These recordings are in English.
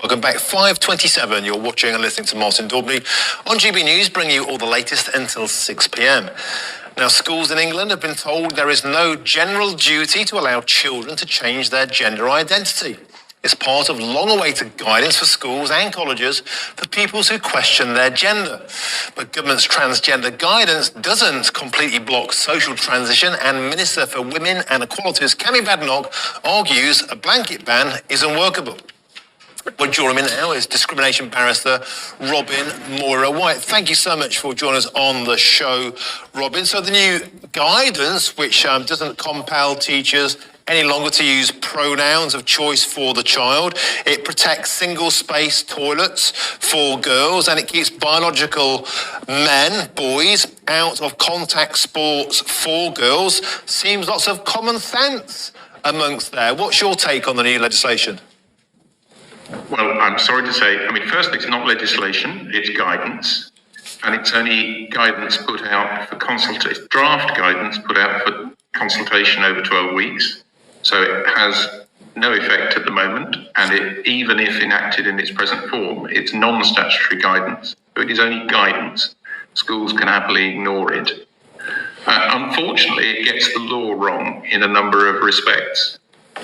Welcome back. 5:27. You're watching and listening to Martin Daubney on GB News, bringing you all the latest until 6 p.m. Now, schools in England have been told there is no general duty to allow children to change their gender identity. It's part of long-awaited guidance for schools and colleges for pupils who question their gender. But government's transgender guidance doesn't completely block social transition, and Minister for Women and Equalities, Kemi Badenoch, argues a blanket ban is unworkable. Well, joining me now is discrimination barrister Robin Moira-White. Thank you so much for joining us on the show, Robin. So the new guidance, which doesn't compel teachers any longer to use pronouns of choice for the child, it protects single-space toilets for girls, and it keeps biological men, boys, out of contact sports for girls. Seems lots of common sense amongst there. What's your take on the new legislation? Well, I'm sorry to say, first, it's not legislation, it's guidance. And it's only guidance put out for consultation, draft guidance put out for consultation over 12 weeks. So it has no effect at the moment. And even if enacted in its present form, it's non-statutory guidance. So it is only guidance. Schools can happily ignore it. Unfortunately, it gets the law wrong in a number of respects,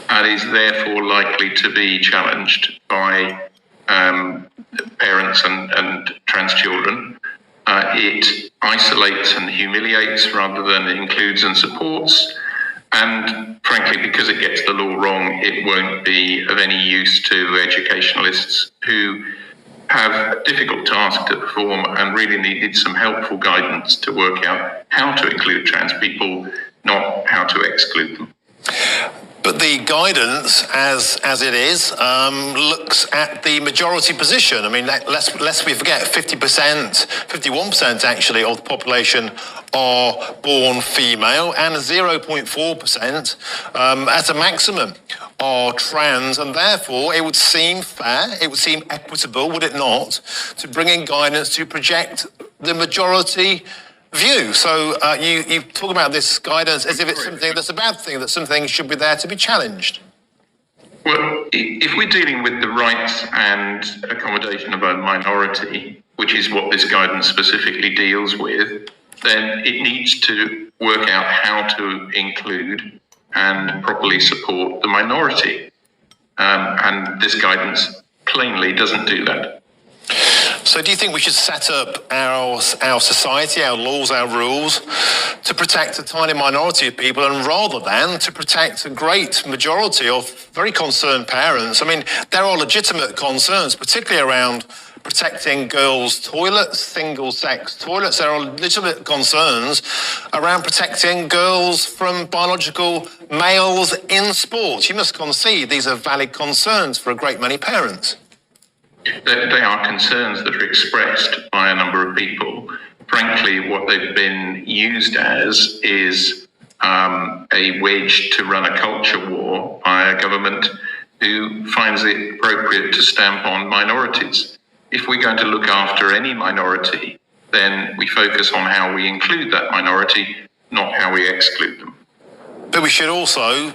and is therefore likely to be challenged by parents and trans children. It isolates and humiliates rather than includes and supports. And frankly, because it gets the law wrong, it won't be of any use to educationalists who have a difficult task to perform and really needed some helpful guidance to work out how to include trans people, not how to exclude them. But the guidance, as it is, looks at the majority position. Lest we forget, 50%, 51% actually of the population are born female, and 0.4% at a maximum are trans, and therefore it would seem fair, it would seem equitable, would it not, to bring in guidance to project the majority view. So you talk about this guidance as if it's something that's a bad thing, that something should be there to be challenged. Well, if we're dealing with the rights and accommodation of a minority, which is what this guidance specifically deals with, then it needs to work out how to include and properly support the minority. And this guidance plainly doesn't do that. So do you think we should set up our society, our laws, our rules to protect a tiny minority of people, and rather than to protect a great majority of very concerned parents? There are legitimate concerns, particularly around protecting girls' toilets, single-sex toilets. There are legitimate concerns around protecting girls from biological males in sports. You must concede these are valid concerns for a great many parents. They are concerns that are expressed by a number of people. Frankly, what they've been used as is a wedge to run a culture war by a government who finds it appropriate to stamp on minorities. If we're going to look after any minority, then we focus on how we include that minority, not how we exclude them. But we should also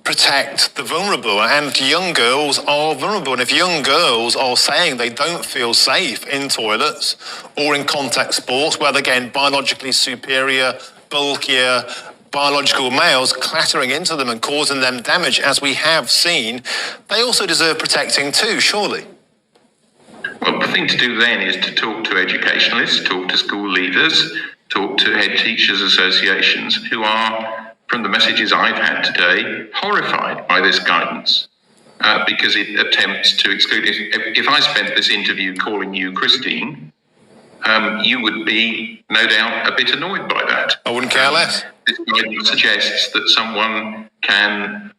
protect the vulnerable, and young girls are vulnerable. And if young girls are saying they don't feel safe in toilets or in contact sports, where again, biologically superior, bulkier, biological males clattering into them and causing them damage, as we have seen, they also deserve protecting too, surely. Well, the thing to do then is to talk to educationalists, talk to school leaders, talk to head teachers associations who are, from the messages I've had today, horrified by this guidance because it attempts to exclude. If I spent this interview calling you Christine, you would be, no doubt, a bit annoyed by that. I wouldn't care less. This guidance suggests that someone can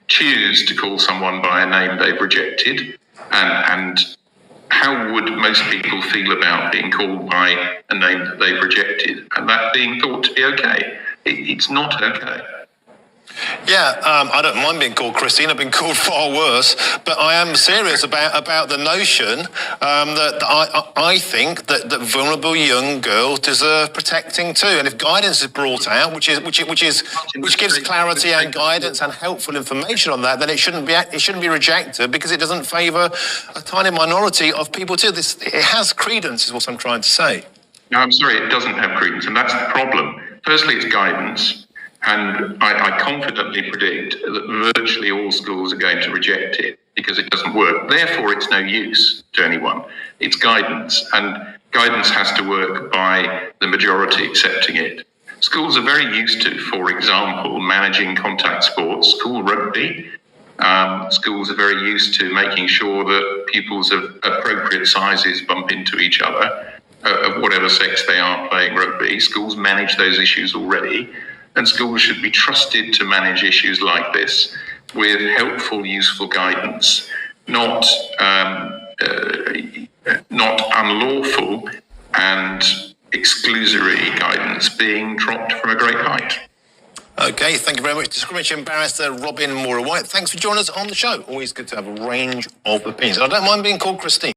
choose to call someone by a name they've rejected, and how would most people feel about being called by a name that they've rejected and that being thought to be okay? It's not okay. Yeah, I don't mind being called Christine. I've been called far worse, but I am serious about the notion that I think that vulnerable young girls deserve protecting too. And if guidance is brought out, which gives clarity and guidance and helpful information on that, then it shouldn't be rejected because it doesn't favour a tiny minority of people too. It has credence, is what I'm trying to say. No, I'm sorry, it doesn't have credence, and that's the problem. Firstly, it's guidance. And I confidently predict that virtually all schools are going to reject it because it doesn't work. Therefore, it's no use to anyone. It's guidance, and guidance has to work by the majority accepting it. Schools are very used to, for example, managing contact sports, school rugby. Schools are very used to making sure that pupils of appropriate sizes bump into each other, of whatever sex they are playing rugby. Schools manage those issues already. And schools should be trusted to manage issues like this with helpful, useful guidance, not unlawful and exclusory guidance being dropped from a great height. Okay, thank you very much, Discrimination Barrister Robin Moore-White. Thanks for joining us on the show. Always good to have a range of opinions. I don't mind being called Christine.